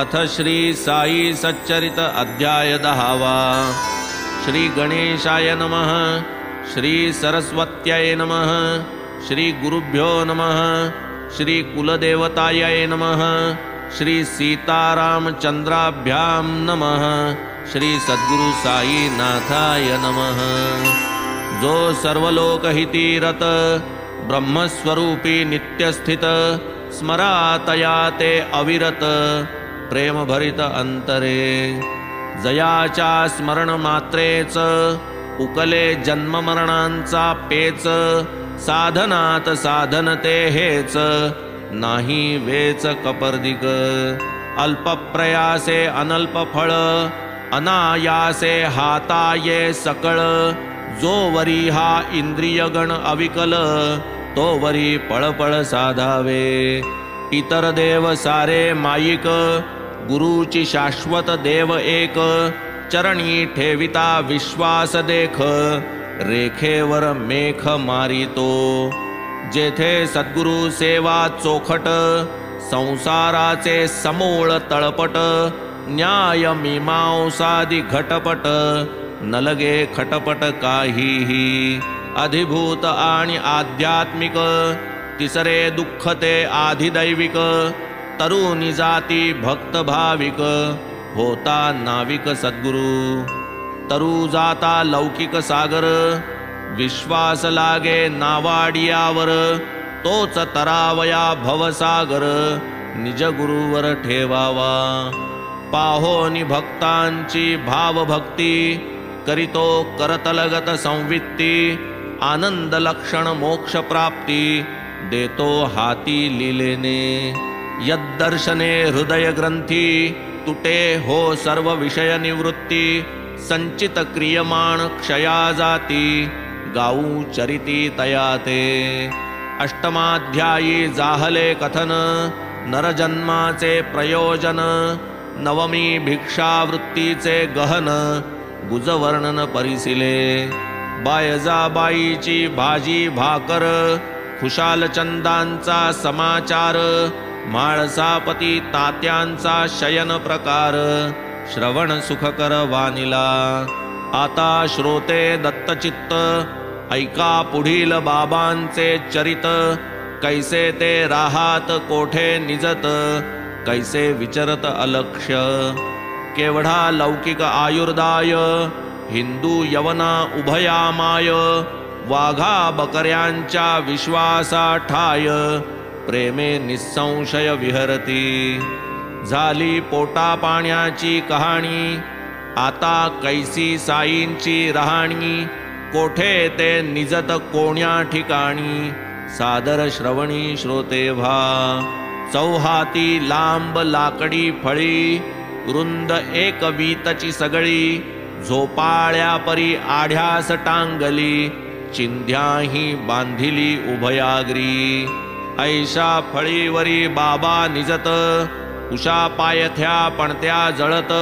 अथ श्री साई सच्चरित अध्याय 10। श्री गणेशाय नमः। श्री सरस्वत्यै नमः। श्री गुरुभ्यो नमः। श्री कुलदेवतायै नमः। श्री सीतारामचंद्राभ्यां नमः। श्री सद्गुरु साई नाथाय नमः। जो सर्वलोकहिती रत ब्रह्मस्वरूपी नित्यस्थित स्मरातया ते अविरत प्रेम भरित अंतरे जयाच्या स्मरण मात्रेच उकले जन्म मरणांचा पेच साधनात साधन ते हेच नाही वेच कपर्दिक अल्प प्रयासे अनल्प फळ अनायासे हाताये सकळ जो वरी हा इंद्रियगण अविकल तो वरी पळपळ साधावे इतर देव सारे माईक गुरुची शाश्वत देव एक चरणी ठेविता विश्वास देख रेखेवर मेख मारितो जेथे सद्गुरु सेवा चोखट संसाराचे समूळ तळपट न्याय मीमांसादि घटपट न लगे खटपट काहीही अधिभूत आणि आध्यात्मिक तिसरे दुःख ते आधिदैविक तरुणी जाती भक्त भाविक होता नाविक सद्गुरु तरु जाता लौकिक सागर विश्वास लागे नावाडियावर तोच तरावया भवसागर निज गुरुवर ठेवावा पाहोनी भक्तांची भावभक्ती करितो करतलगत संवित्ती आनंद लक्षण मोक्ष प्राप्ती देतो हाती लीलेने यद्दर्शने हृदय ग्रंथी तुटे हो सर्व विषय निवृत्ती संचित क्रियमाण क्षया जाती गाऊ चरिती तयाते अष्टमाध्यायी जाहले कथन नरजन्माचे प्रयोजन नवमी भिक्षावृत्तीचे गहन गुजवर्णन परिसिले बायजाबाईची भाजी भाकर खुशालचंदांचा समाचार माळसापती तात्यांचा शयन प्रकार श्रवण सुखकर वानिला आता श्रोते दत्तचित्त ऐका पुढील बाबांचे चरित कैसे ते राहात कोठे निजत कैसे विचरत अलक्ष्य केवढा लौकिक आयुर्दाय हिंदू यवना उभयामाय वाघा बकऱ्यांच्या विश्वासा ठाय प्रेमे निसंशय विहरती झाली पोटा पाण्याची कहाणी आता कैसी साईंची रहाणी कोठे ते निजत कोण्या ठिकाणी सादर श्रवणी श्रोते व्हा चौहाती लांब लाकडी फळी रुंद एक वीतची सगळी झोपाळ्या परी आढ्यास टांगली चिंध्याही बांधिली उभयाग्री ऐशा फळीवरी बाबा निजत उषा पायथ्या पणत्या जळत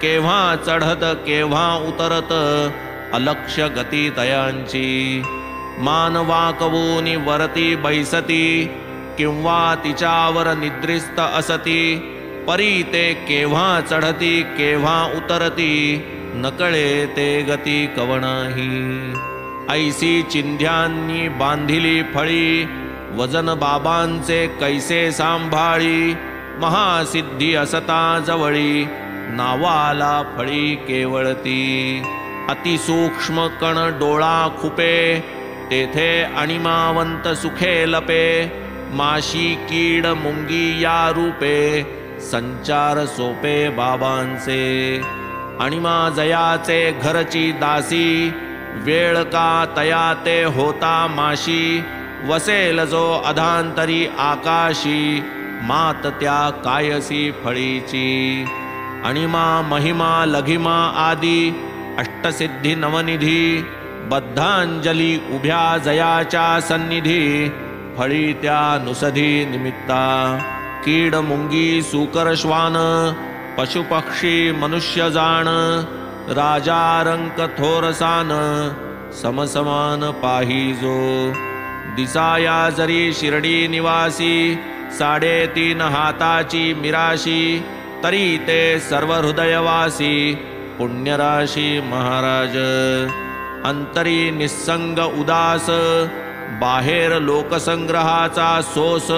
केव्हा चढत केव्हा उतरत अलक्ष्य गती तयांची मान वाकवूनी वरती बैसती किंवा तिच्यावर निद्रिस्त असती परी ते केव्हा चढती केव्हा उतरती नकळे ते गती कवणाही ऐसी चिंध्यांनी बांधिली फळी वजन बाबांचे कैसे सांभाळी महासिद्धी असता जवळी नावाला फळी केवळती अतिसूक्ष्म कण डोळा खुपे तेथे अणिमावंत सुखे लपे माशी कीड मुंगी या रूपे संचार सोपे बाबांचे अणिमा जयाचे घरची दासी वेळ का तया ते होता माशी वसेल जो अधांतरी आकाशी मात त्या कायसी फळीची अणिमा महिमा लघिमा आदी अष्टसिद्धी नवनिधी बद्धांजली उभ्या जयाच्या सन्निधी फळी त्या नुसधी निमित्ता कीड मुंगी सूकर श्वान पशुपक्षी मनुष्य जाण राजा रंक थोरसान समसमान पाहिजो दिसाया जरी शिर्डी निवासी 3.5 हाताची मिराशी तरी ते सर्व हृदयवासी पुण्यराशी महाराज। अंतरी निस्संग उदास, बाहेर लोकसंग्रहाचा सोस,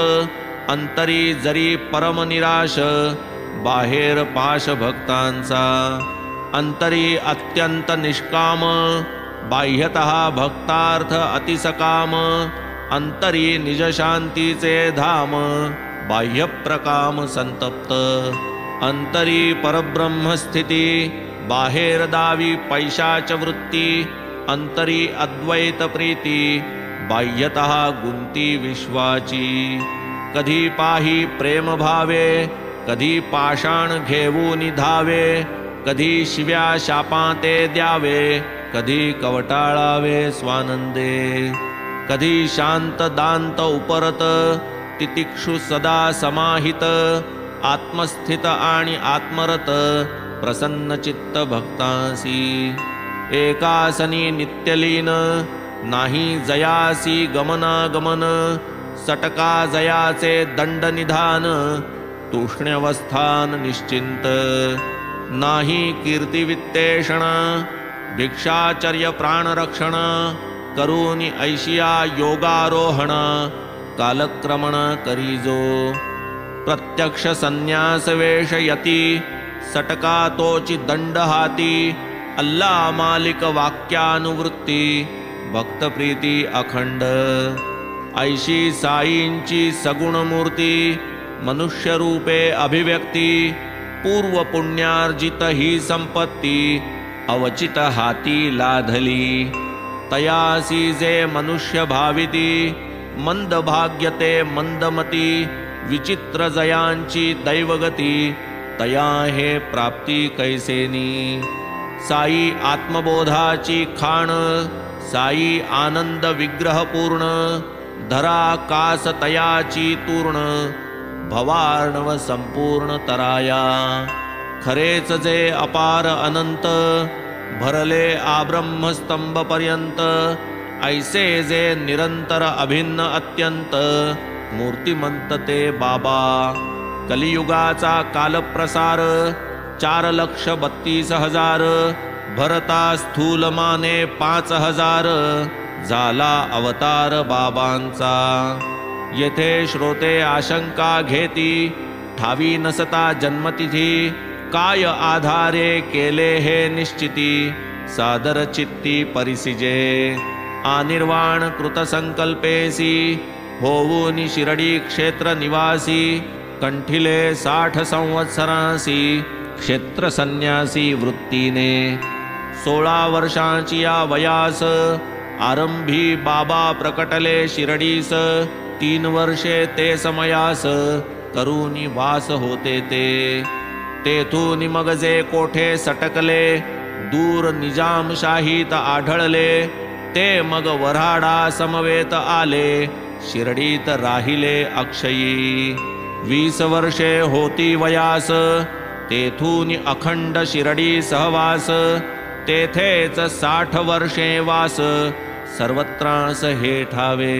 अंतरी जरी परम निराश, बाहेर पाश भक्तांचा। अंतरी अत्यंत निष्काम, बाह्यतः भक्तार्थ अतिसकाम, अंतरी निजशांतीचे धाम, बाह्य प्रकाम संतप्त। अंतरी परब्रह्म स्थिती, बाहेर दावी पैशाच वृत्ती, अंतरी अद्वैत प्रीती, बाह्यतः गुंती विश्वाची। कधी पाही प्रेम भावे, कधी पाषाण घेऊन धावे, कधी शिव्या शापाते द्यावे, कधी कवटाळावे स्वानंदे। कधी शांत दांत उपरत, तितिक्षु सदा समाहित, आत्मस्थित आणि आत्मरत, प्रसन्न चित्त भक्तांसी। एकासनी नित्यलीन, नाही जयासी गमनागमन, सटका जयाचे दंड निधान, तूष्ण्यवस्थान निश्चिंत। नाही कीर्ती वित्तेषण, भिक्षाचर्य प्राणरक्षण, करूनी ऐशिया योगारोहण, कालक्रमण करीजो। प्रत्यक्ष संन्यास वेश यती, सटका तोची दंड हाती, अल्ला मालिक वाक्यानुवृत्ती, भक्त प्रीती अखंड। ऐशी साईंची सगुण मूर्ती, मनुष्य रूपे अभिव्यक्ती, पूर्व पुण्यार्जित ही संपत्ती, अवचित हाती लाधली। तयासी जे मनुष्य भाविती, मंद भाग्यते मंदमती, विचित्र जयांची दैवगती, तया हे प्राप्ती कैसेनी। साई आत्मबोधाची खाण, साई आनंद विग्रह पूर्ण, धरा कास तयाची तूर्ण, भवार्णव संपूर्ण तराया। खरेच जे अपार अनंत, भरले आब्रह्मस्तंभ पर्यंत, ऐसे जे निरंतर अभिन्न अत्यंत, मूर्तिमंत ते बाबा। कलियुगाचा कालप्रसार, 4,32,000, भरता स्थूलमाने 5,000, झाला अवतार बाबांचा। येथे श्रोते आशंका घेती, ठावी नसता जन्मतिथी, काय आधारे केले हे निश्चिती, सादर चित्ती परिसिजे। आनिर्वाण कृत संकल्पेसी, होऊनी शिरडी क्षेत्र निवासी, कंठिले 60 संवत्सरासी, क्षेत्र संन्यासी वृत्तीने। 16 वर्षांची या वयास, आरंभी बाबा प्रकटले शिरडीस, 3 वर्षे ते समयास, करूनी वास होते ते। तेथून मग जे कोठे सटकले, दूर निजामशाहीत आढळले, ते मग वऱ्हाडा समवेत आले, शिरडीत राहिले अक्षयी। 20 वर्षे होती वयास, तेथून अखंड शिरडी सहवास, तेथेच 60 वर्षे वास, सर्वत्रास हे ठावे।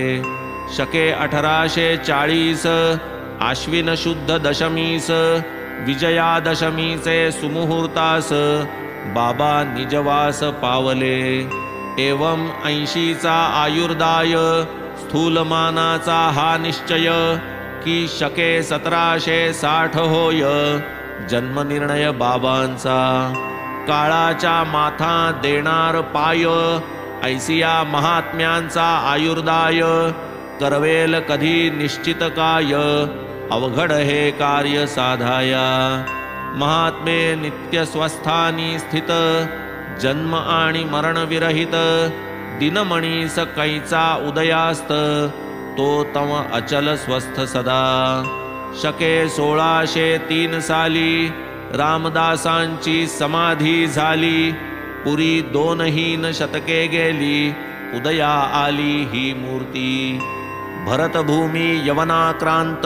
शके 1840, आश्विन शुद्ध दशमीस, विजयादशमीचे सुमुहूर्तास, बाबा निजवास पावले। एवं 80चा आयुर्दाय, स्थूलमानाचा हा निश्चय, की शके 1760 होय, जन्मनिर्णय बाबांचा। काळाच्या माथा देणार पाय, ऐसिया महात्म्यांचा आयुर्दाय, करवेल कधी निश्चित काय, अवघड हे कार्य साधाया। महात्मे नित्य स्वस्थानी स्थित, जन्म आणि मरण विरहित, दिनमणीस कैचा उदयास्त, तो तम अचल स्वस्थ सदा। शके 1603 साली, रामदासांची समाधी झाली, पुरी 2 शतके गेली, उदया आली ही मूर्ती। भरतभूमी यवनाक्रांत,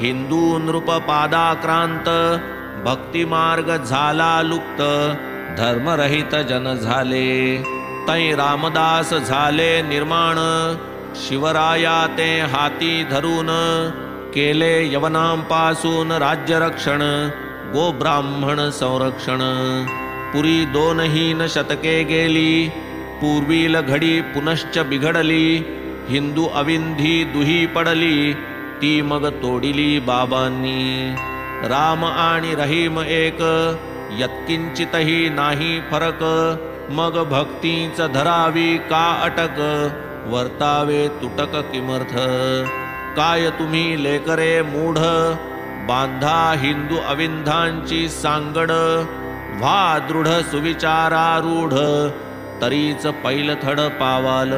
हिंदू नृप पादाक्रांत, भक्तिमार्ग झाला लुप्त, धर्मरहित जन झाले। तै रामदास झाले निर्माण, शिवराया ते हाती धरून, केले यवनांपासून राज्यरक्षण, गोब्राह्मण संरक्षण. पुरी 2 शतके गेली, पूर्वील घडी पुनश्च बिघडली. हिंदू अविंधी दुही पडली, ती मग तोडिली बाबांनी. राम आणि रहीम एक, यत्किंचितही नाही फरक. मग भक्तीच धरावी का अटक, वर्तावे तुटक किमर्थ. काय तुम्ही लेकरे मूढ, बांधा हिंदू अविंधांची सांगड. व्हा दृढ सुविचारारूढ, तरीच पैलथड पावाल.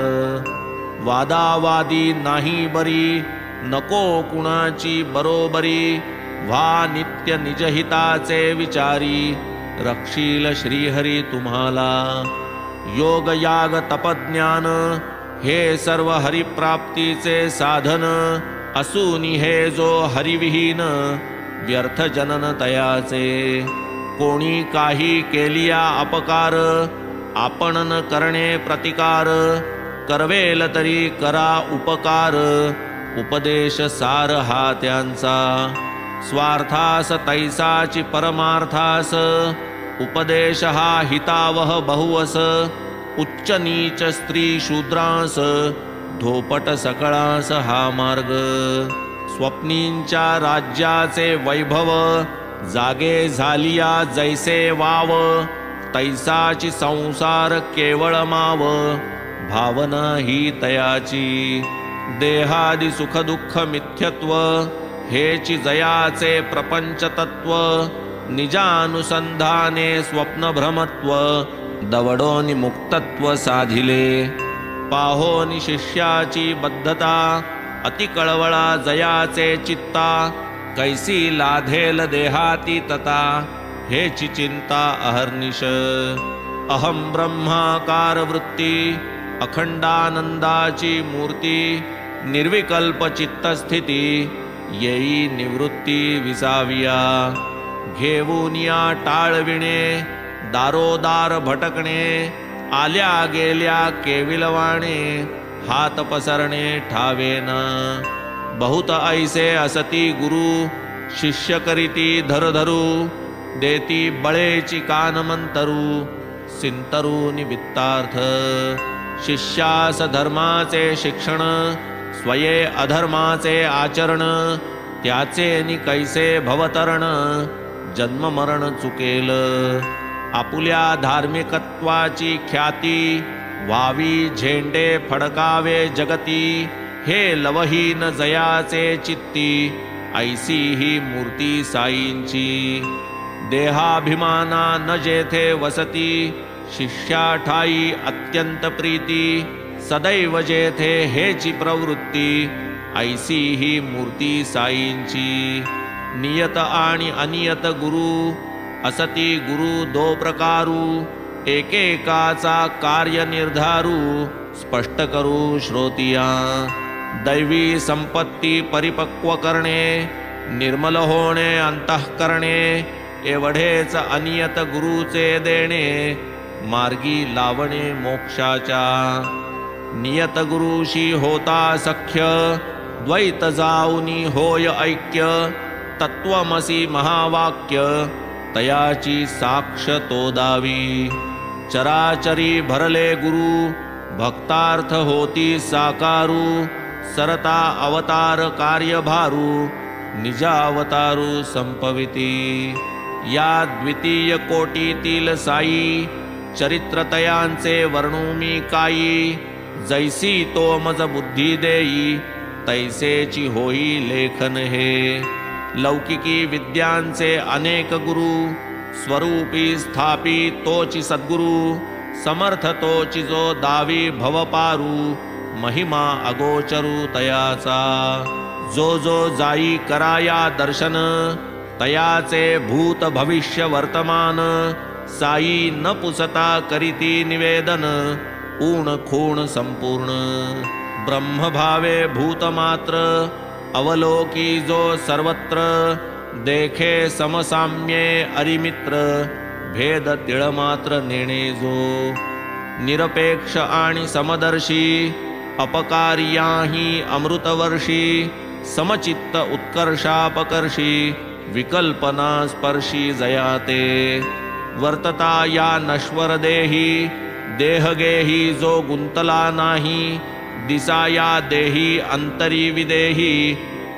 वादावादी नाही बरी, नको कुणाची बरोबरी. व्हा नित्य निजहिताचे विचारी, रक्षील श्रीहरी तुम्हाला. योग याग तपज्ञान, हे सर्व हरिप्राप्तीचे साधन. असूनी हे जो हरिविहीन, व्यर्थ जनन तयाचे. कोणी काही केलिया अपकार, आपण न करणे प्रतिकार. करवेल तरी करा उपकार, उपदेश सार हा त्यांचा. स्वार्थास तैसाची परमार्थास, उपदेश हा हितावह बहुवस. उच्च नीच स्त्री शूद्रांस, धोपट सकळास हा मार्ग. स्वप्नींच्या राज्याचे वैभव, जागे झालिया जैसे वाव. तैसाची संसार केवळ माव, भावना ही तयाची. देहादि सुख दुःख मिथ्यत्व, हेची जयाचे प्रपंच तत्व. निजानुसंधाने स्वप्न भ्रमत्व, दवडोनि मुक्तत्व साधिले. पाहोनि शिष्याची बद्धता, अति कळवळा जयाचे चित्ता. कैसी लाधेल देहातीतता, हेची चिंता अहर्निश. अहम ब्रह्माकार वृत्ती, अखंडानंदाची मूर्ती. निर्विकल्प चित्तस्थिती, येई निवृत्ती विसाविया. घेऊन या टाळविणे, दारोदार भटकणे. आल्या गेल्या केविलवाणे, हात पसरणे ठावेना. बहुत ऐसे असती गुरु, शिष्य करीती धरधरू. देती बळेची कानमंतरू, सिंतरूनि वित्तार्थ. शिष्यास धर्माचे शिक्षण, स्वये अधर्माचे आचरण. त्याचे नि कैसे भवतरण, जन्म मरण चुकेल. आपुल्या धार्मिकत्वाची ख्याती, व्हावी झेंडे फडकावे जगती. हे लवहीन जयाचे चित्ती, ऐसी ही मूर्ती साईंची. देहाभिमाना न जेथे वसती, शिष्या ठाई अत्यंत प्रीती. सदैव जेथे हेची प्रवृत्ती, ऐसी ही मूर्ती साईंची. नियत आणि अनियत गुरु, असती गुरु 2 प्रकारू. एकेकाचा कार्य निर्धारू, स्पष्ट करू श्रोतिया. दैवी संपत्ती परिपक्व करणे, निर्मल होणे अंतःकरणे. एवढेच अनियत गुरुचे देणे, मार्गी लावणे मोक्षाच्या. नियत गुरुशी होता सख्य, द्वैत जाऊनी होय ऐक्य. तत्वमसी महावाक्य, तयाची साक्ष तो दावी. चराचरी भरले गुरु, भक्तार्थ होती साकारू. सरता अवतार कार्यभारू, निजावतारू संपविती. या द्वितीय कोटीतील साई, चरित्रतयांचे वर्णुमी काई. जैसी तो मज बुद्धी देई, तैसेची होई लेखन हे. लौकिकी विद्यांचे अनेक गुरु, स्वरूपी स्थापी तोची सद्गुरु. समर्थ तोची जो दावी भवपारू, महिमा अगोचरू तयाचा. जो जो जाई कराया दर्शन, तयाचे भूत भविष्य वर्तमान. साई न पुसता करीती निवेदन, ऊण खूण संपूर्ण. ब्रह्मभावे भूतमात्र, अवलोकी जो सर्वत्र. देखे समसाम्ये अरिमित्र, भेद तिळमात्र नेणे जो. निरपेक्ष आणि समदर्शी, अपकार्याही अमृतवर्षी. समचित्त उत्कर्षापकर्षी, विकल्पना स्पर्शी जयाते वर्तता या नश्वर देही देहगेही जो गुंतला नाही दिसाया देही अंतरी विदेही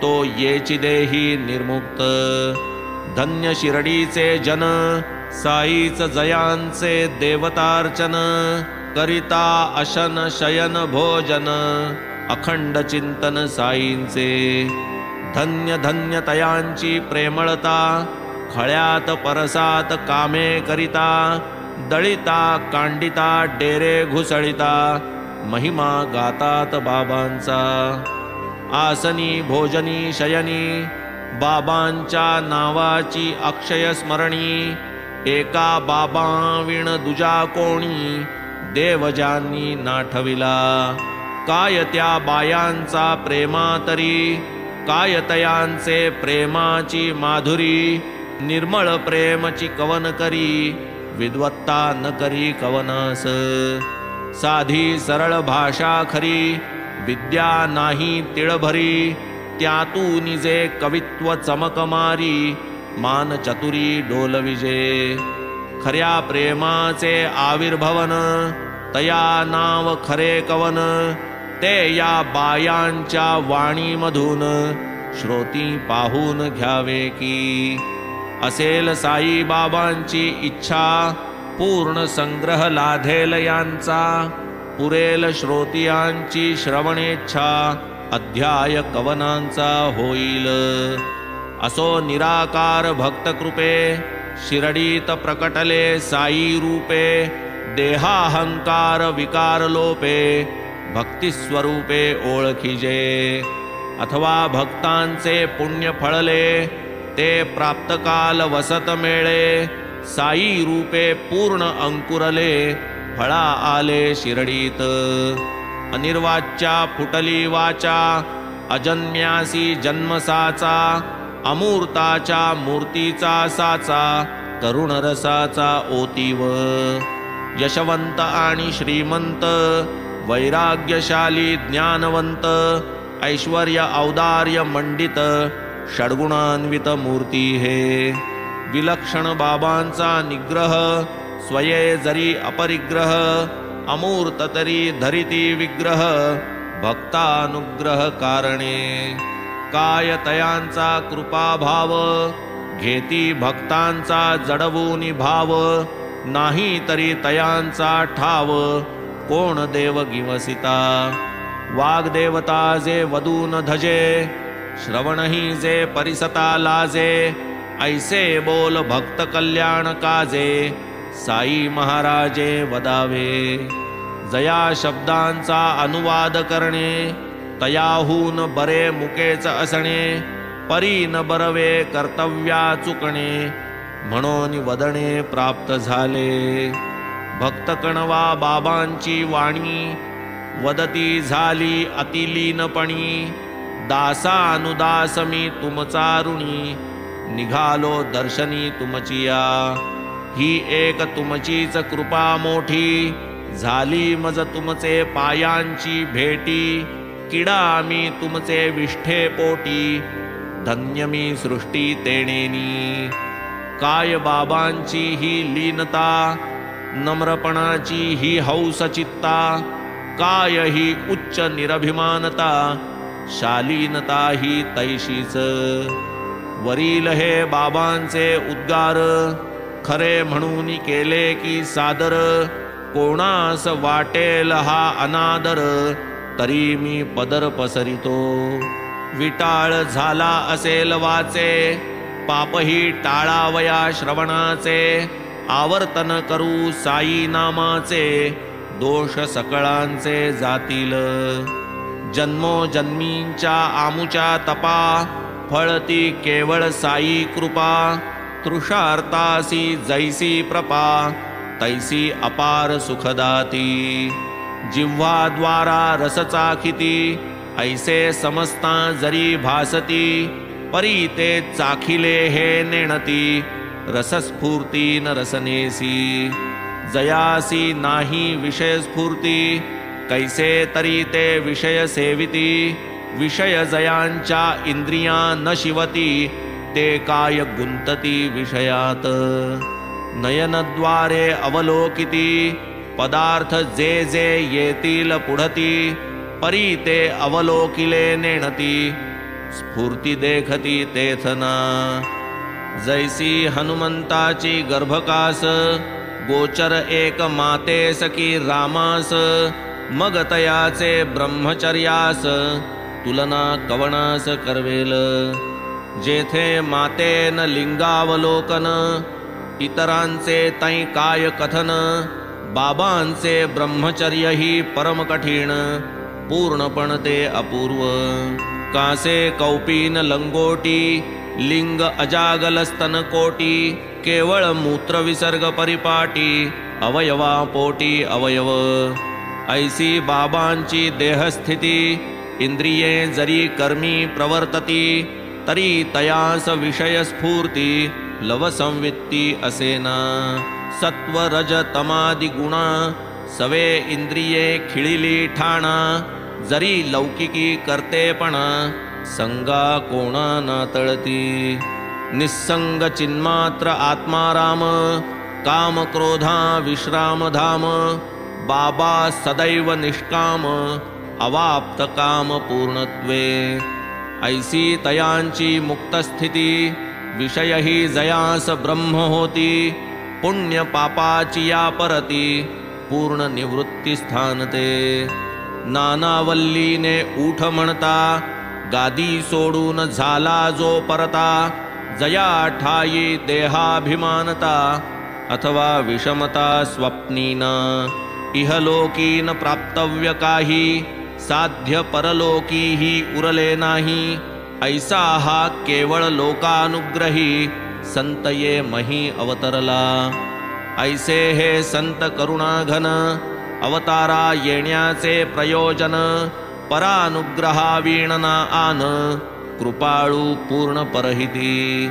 तो येची देही निर्मुक्त धन्य शिर्डीचे जन साईच जयांचे देवतार्चन करिता अशन शयन भोजन अखंड चिंतन साईंचे धन्य धन्य तयांची प्रेमळता खळ्यात परसात कामे करिता दळिता कांडिता डेरे घुसळिता महिमा गातात बाबांचा आसनी भोजनी शयनी बाबांच्या नावाची अक्षय स्मरणी एका बाबा विण दुजा कोणी देवजांनी नाठविला काय त्या बायांचा प्रेमातरी काय तयांचे प्रेमाची माधुरी निर्मळ प्रेमची कवन करी विद्वत्ता न करी कवनास साधी सरळ भाषा खरी विद्या नाही तिळभरी त्यातून निजे कवित्व चमकमारी मान चतुरी डोलविजे खऱ्या प्रेमाचे आविर्भवन तया नाव खरे कवन ते या बायांच्या वाणीमधून श्रोती पाहून घ्यावे की असेल साई बाबांची इच्छा पूर्ण संग्रह लाधेल यांचा पुरेल श्रोतियांची श्रवणेच्छा अध्याय कवनांचा होईल असो निराकार भक्त कृपे शिरडीत प्रकटले साई रूपे देहाहंकार विकार लोपे भक्ती स्वरूपे ओळखिजे अथवा भक्तांचे पुण्य फळले ते प्राप्त काल वसत मेळे साई रूपे पूर्ण अंकुरले फळा आले शिरडीत अनिर्वाच्या फुटली वाचा अजन्म्यासी जन्मसाचा अमूर्ताच्या मूर्तीचा साचा करुण रसाचा ओतीव यशवंत आणि श्रीमंत वैराग्यशाली ज्ञानवंत ऐश्वर्य औदार्य मंडित षड्गुणान्वित मूर्ती हे विलक्षण बाबांचा निग्रह स्वये जरी अपरिग्रह अमूर्त तरी धरिती विग्रह भक्तानुग्रह कारणे काय तयांचा कृपाभाव घेती भक्तांचा जडवूनी भाव नाही तरी तयांचा ठाव कोण देव गिवसिता वाग्देवता जे वदून धजे श्रवणही जे परिसता लाजे ऐसे बोल भक्त कल्याण काजे साई महाराजे वदावे जया शब्दांचा अनुवाद करणे तयाहून बरे मुकेच असणे परी न बरवे कर्तव्या चुकणे म्हणून वदणे प्राप्त झाले भक्त कणवा बाबांची वाणी वदती झाली अतिलीनपणी दासानुदास मी तुमचा ऋणी निघालो दर्शनी तुमचिया ही एक तुमचीच कृपा मोठी झाली मज तुमचे पायांची भेटी किडा मी तुमचे विष्ठे पोटी धन्य मी सृष्टी तेणेनी काय बाबांची ही लीनता नम्रपणाची ही हौस चित्ता काय ही उच्च निरभिमानता शालीनता ही तैशीच वरील हे बाबांचे उद्गार खरे म्हणून केले की सादर कोणास वाटेल हा अनादर तरी मी पदर पसरितो विटाळ झाला असेल वाचे पापही टाळावया श्रवणाचे आवर्तन करू साई नामाचे दोष सकळांचे जातील जन्मोजन्मींच्या आमुच्या तपा फळती केवळ साई कृपा तृषार्तासी जैसी प्रपा तैसी अपार सुखदाती जिव्हाद्वारा रसचाखिती ऐसे समस्ता जरी भासती परी ते चाखिले हे नेणती रसस्फूर्ती न रसनेसी जयासी नाही विषयस्फूर्ती कैसे तरी ते विषय सेविती विषय जयांच्या इंद्रिया न शिवती ते काय गुंतती विषयात. नयनद्वारे अवलोकिती पदार्थ जे जे येतील पुढती, परी ते अवलोकिले नेणती, स्फूर्ती देखती तेथना. जैसी हनुमंताची गर्भकास, गोचर एक माते सखी रामास, मग तयाचे ब्रह्मचर्यास, तुलना कवनास करवेल. जेथे मातेन लिंगावलोकन, इतरांचे तै काय कथन, बाबांचे ब्रह्मचर्य ही परम कठीण, पूर्णपण ते अपूर्व. कासे कौपीन लंगोटी, लिंग अजागल स्तन कोटी, केवळ मूत्र विसर्ग परिपाटी, अवयवा पोटी अवयव. ऐसी बाबांची देहस्थिती, इंद्रिये जरी कर्मी प्रवर्तती, तरी तयास विषय स्फूर्ती लवसंवित्ती असेना. सत्व रज तमादि गुणा, सवे इंद्रिये खिळिली ठाणा, जरी लौकिकी करतेपणा, संगा कोणा नातळती. निस्संग चिन्मात्र आत्माराम, काम क्रोधा विश्रामधाम, बाबा सदैव निष्काम, अवाप्त काम पूर्णत्वे. ऐसी तयांची मुक्तस्थिती, विषय ही जयास ब्रह्म होती, पुण्य पापाची या परती, पूर्ण निवृत्ती स्थान ते. नानावल्लीने उठ म्हणता, गादी सोडून झाला जो परता, जया ठाई देहाभिमानता, अथवा विषमता स्वप्नीना. इहलोकीन प्राप्तव्य काही, साध्य परलोकी ही उरले नाही. ऐसा हा केवळ लोकानुग्रही, संत ये मही अवतरला. ऐसे हे संत करुणाघन, अवतारा येण्याचे प्रयोजन, परानुग्रहावीणना आन, कृपाळू पूर्ण परहिती.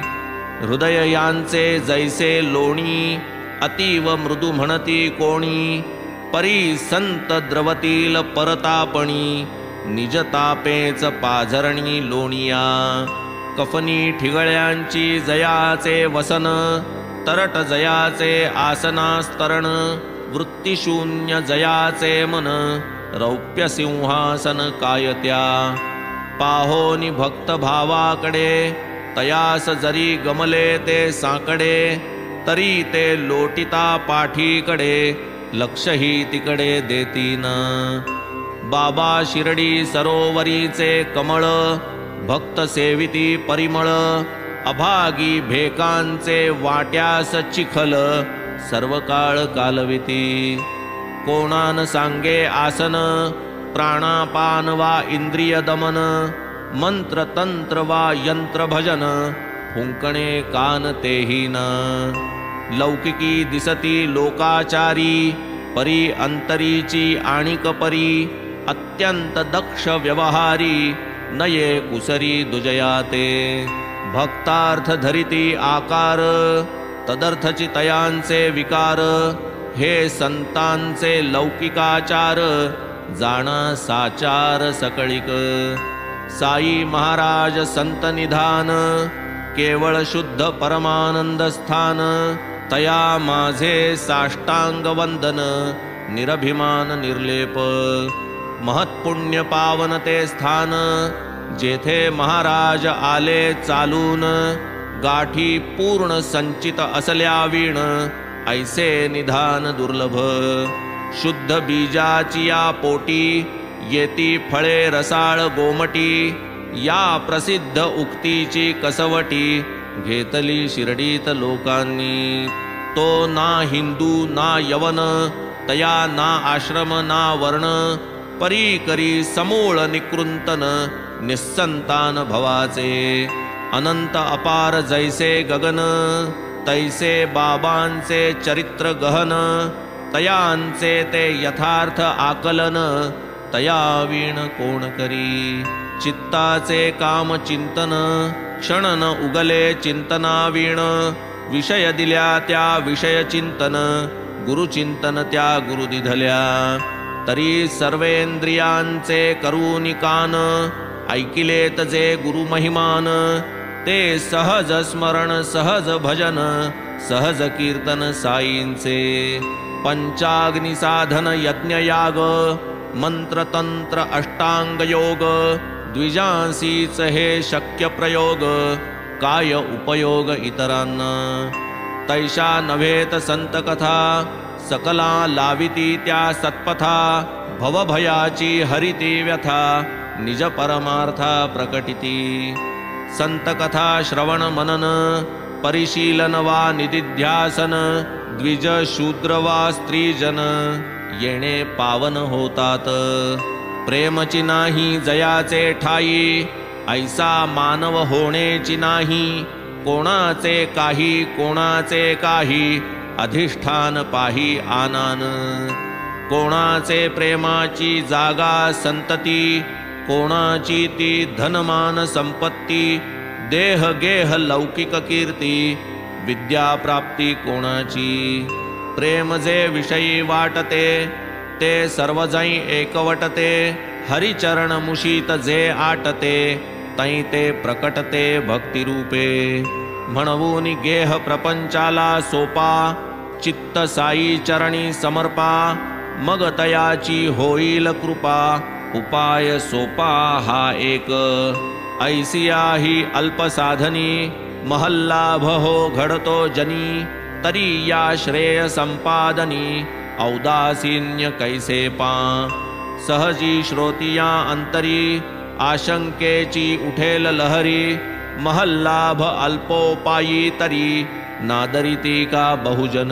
हृदय यांचे जैसे लोणी, अतीव मृदू म्हणती कोणी, परी संत द्रवतील परतापणी, निजतापेच पाझरणी लोणिया. कफनी ठिगळ्यांची जयाचे वसन, तरट जयाचे आसनास्तरण, वृत्तिशून्य जयाचे मन, रौप्य सिंहासन कायत्या. पाहोनी भक्त भावाकडे, तयास जरी गमले ते साकडे, तरी ते लोटिता पाठीकडे, लक्षही तिकडे देतीन. बाबा शिर्डी सरोवरीचे कमळ, भक्त सेविती परिमळ, अभागी भेकांचे वाट्यास चिखल, सर्व काळ कालविती. कोणान सांगे आसन, प्राणापान वा इंद्रिय दमन, मंत्र तंत्र वा यंत्र भजन, फुंकणे कान तेही न. लौकिकी दिसती लोकाचारी, परी अंतरीची आणिक परी, अत्यंत दक्ष व्यवहारी, नये कुसरी दुजयाते. भक्तार्थ धरिती आकार, तदर्थची तयांचे विकार, हे संतांचे लौकिकाचार, जाणा साचार सकळिक. साई महाराज संत निधान, केवळ शुद्ध परमानंद स्थान, तया माझे साष्टांग वंदन, निरभिमान निर्लेप. महत्पुण्य पावन ते स्थान, जेथे महाराज आले चालून, गाठी पूर्ण संचित असल्या वीण, ऐसे निधान दुर्लभ. शुद्ध बीजाची या पोटी, येती फळे रसाळ गोमटी, या प्रसिद्ध उक्तीची कसवटी, घेतली शिर्डीत लोकांनी. तो ना हिंदू ना यवन, तया ना आश्रम ना वर्ण, परी करी समूळ निकृंतन, निस्संतान भवाचे. अनंत अपार जैसे गगन, तैसे बाबांचे चरित्र गहन, तयांचे ते यथार्थ आकलन, तया वीण कोण करी. चित्ताचे काम चिंतन, क्षण न उगले चिंतना वीण, विषय दिल्या त्या विषय चिंतन, गुरुचिंतन त्या गुरु दिधल्या. तरी सर्वेंद्रियांचे करूनि कान, ऐकिलेत जे गुरु महिमान, ते सहज स्मरण सहज भजन सहज कीर्तन साईंचे पंचाग्नी साधन यज्ञयाग मंत्र तंत्र अष्टांग योग द्विजांसीच हे शक्य प्रयोग काय उपयोग इतरांना तैशा नव्हेत संत कथा सकला लाविती त्या सत्पथा भवभयाची हरिती व्यथा निज परमार्था प्रकटिती संत कथा श्रवण मनन परिशीलन वा निदिध्यासन द्विज शूद्र वा स्त्रीजन येणे पावन होतात प्रेमची नाही जयाचे ठाई ऐसा मानव होणेची नाही कोणाचे काही अधिष्ठान पाही आनान कोणाचे प्रेमाची जागा संतती कोणाची ती धनमान संपत्ती देह गेह लौकिक कीर्ती विद्या प्राप्ती कोणाची प्रेम जे विषयी वाटते ते सर्वजै एकवटते हरिचरण मुशीत जे आटते तै ते प्रकटते भक्तिरूपे म्हणून गेह प्रपंचाला सोपा चित्त साई चरणी समर्पा मग तयाची होईल कृपा उपाय सोपा हा एक ऐसिया ही अल्पसाधनी महल्लाभ हो घडतो जनी तरी या श्रेय संपादनी औदासीन्य कैसे पा सहजी श्रोतिया अंतरी आशंकेची उठेल लहरी महल्लाभ अल्पोपायी तरी नादरिती का बहुजन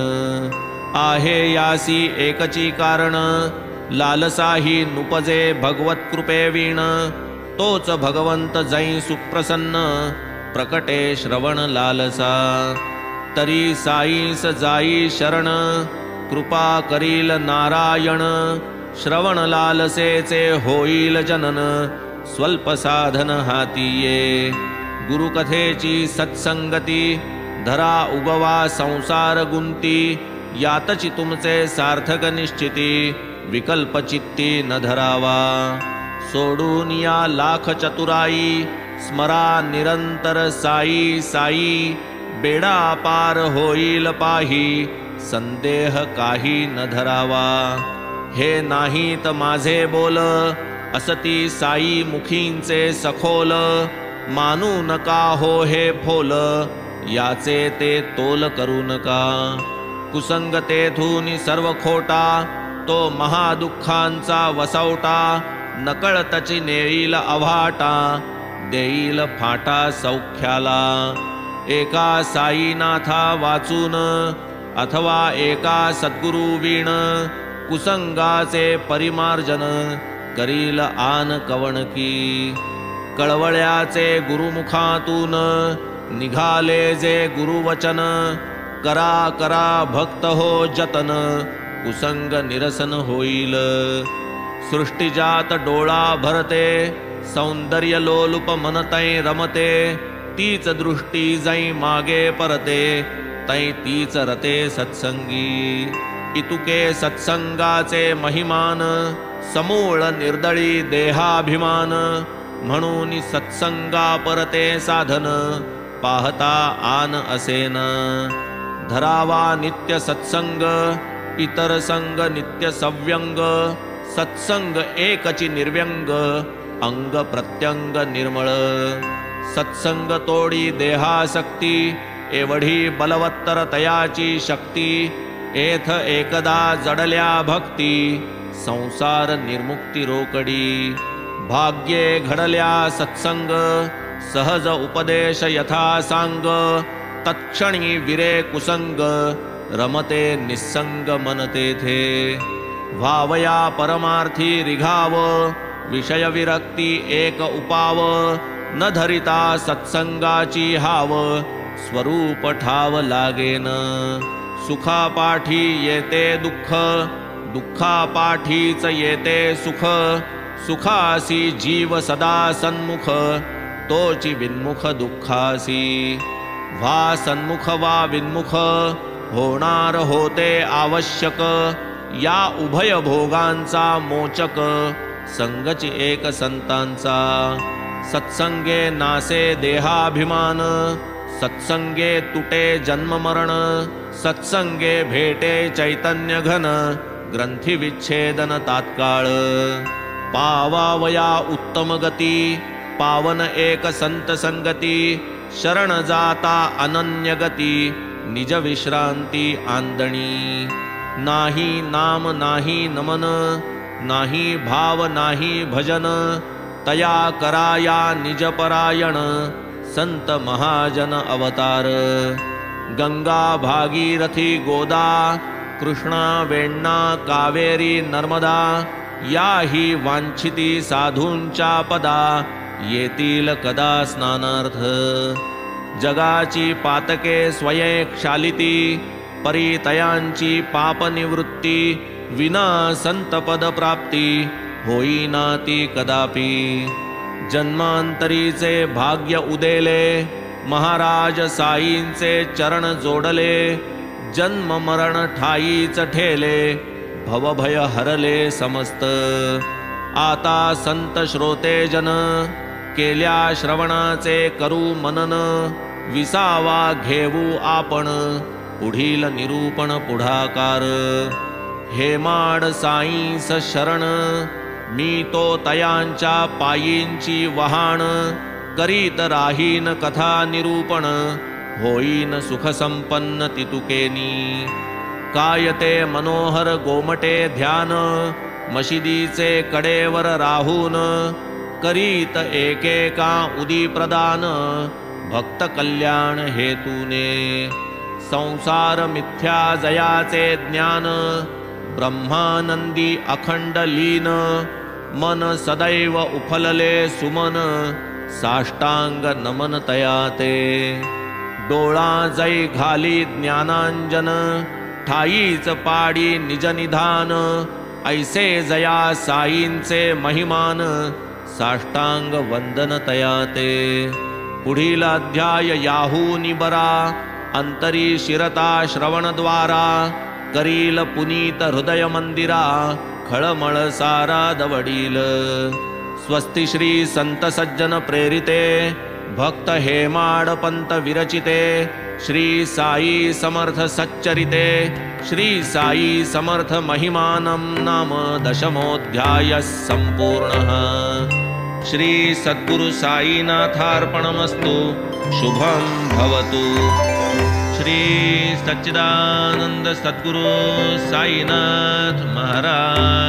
आहे यासी एकची कारण लालसाही नुपजे भगवत कृपे वीण तोच भगवंत जै सुप्रसन्न प्रकटे श्रवण लालसा तरी साईस जाई शरण कृपा करील नारायण श्रवण लालसेचे होईल जनन स्वल्प साधन हातीये गुरुकथेची सत्संगती धरा उगवा संसार गुंती यातची तुमचे सार्थक निश्चिती विकल्प चित्ती न धरावा सोडून या लाख चतुराई स्मरा निरंतर साई साई बेडा पार होईल पाही संदेह काही न धरावा हे नाहीत माझे बोल असती साई मुखींचे सखोल मानू नका हो हे फोल याचे ते तोल करू नका कुसंगतेथून सर्व खोटा तो महादुःखांचा वसवटा नकळतची नेईल अव्हाटा देईल फाटा सौख्याला एका साईनाथा वाचून अथवा एका सद्गुरु वीण कुसंगाचे परिमार्जन करील आन कवणकी कळवळ्याचे गुरुमुखातून निघाले जे गुरुवचन करा करा भक्त हो जतन कुसंग निरसन होईल सृष्टीजात डोळा भरते सौंदर्य लोलुप मनतै रमते तीच दृष्टी जै मागे परते तै तीच रते सत्संगी इतुके सत्संगाचे महिमान समूळ निर्दळी देहाभिमान म्हणून सत्संगा परते साधन पाहता आन असेन धरावा नित्य सत्संग इतर संग नित्य सव्यंग सत्संग एकची निर्व्यंग अंग प्रत्यंग निर्मळ सत्संग तोडी देहासक्ती एवढी बलवत्तर तयाची शक्ती एथ एकदा जडल्या भक्ती संसार निर्मुक्ती रोकडी भाग्ये घडल्या सत्संग सहज उपदेश यथा सांग तत्क्षणी विरे कुसंग रमते निस्संग मन तेथे व्हावया परमार्थी रिघाव विषय विरक्ती एक उपाव न धरिता सत्संगाची हाव स्वरूप ठाव लागेन सुखापाठी येते दुःख दुःखापाठीच येते सुख सुखासी जीव सदा सन्मुख तोची विन्मुख दुःखासी वा सन्मुख वा विन्मुख होणार होते आवश्यक या उभय भोगांचा मोचक संगची एक संतांचा सत्संगे नासे देहाभिमान, सत्संगे तुटे जन्म मरण, सत्संगे भेटे चैतन्य घन, ग्रंथी विच्छेदन तात्काळ. पावावया उत्तम गती, पावन एक संत संगती, शरण जाता अनन्य गती, निज विश्रांती आंदणी. नाही नाम नाही नमन, नाही भाव नाही भजन, तया कराया निज परायण, संत महाजन अवतार. गंगा भागीरथी गोदा, कृष्णा वेण्णा कावेरी नर्मदा, याही वांछिती साधूंच्या पदा, येतील कदा स्नानार्थ. जगाची पातके स्वये क्षालिती, परितयांची पापनिवृत्ती, विना संतपद प्राप्ती, होईना ती कदापि. जन्मांतरीचे भाग्य उदेले, महाराज साईंचे चरण जोडले, जन्म मरण ठाईच ठेले, भवभय हरले समस्त. आता संत श्रोते जन, केल्या श्रवणाचे करू मनन, विसावा घेऊ आपण, पुढील निरूपण पुढाकार. हेमाड साईंस शरण, मी तो तयांच्या पायींची वहाण, करीत राहीन कथा निरूपण, होईन सुख संपन्न तितुकेनी. काय ते मनोहर गोमटे ध्यान, मशिदीचे कडेवर राहून, करीत एकेका उदी प्रदान, भक्त कल्याण हेतूने. संसार मिथ्या जयाचे ज्ञान, ब्रह्मानंदी अखंड लीन, मन सदैव उफलले सुमन, साष्टांग नमन तयाते. डोळा जै घाली ज्ञानांजन, ठाईच पाडी निज निधान, ऐसे जया साईंचे महिमान, साष्टांग वंदन तयाते. पुढील अध्याय याहूनी बरा, अंतरी शिरता श्रवणद्वारा, करील पुनीत हृदय मंदिरा, खळमळ सारा दवडील. स्वस्ति श्री संत सज्जन प्रेरिते, भक्त हेमाड पंत विरचिते, श्री साई समर्थ सच्चरिते, श्री साई समर्थ महिमानं नाम दशमोऽध्यायः संपूर्णः. श्री सद्गुरु साईनाथार्पणमस्तु. शुभं भवतु. श्री सच्चिदानंद सद्गुरु साईनाथ महाराज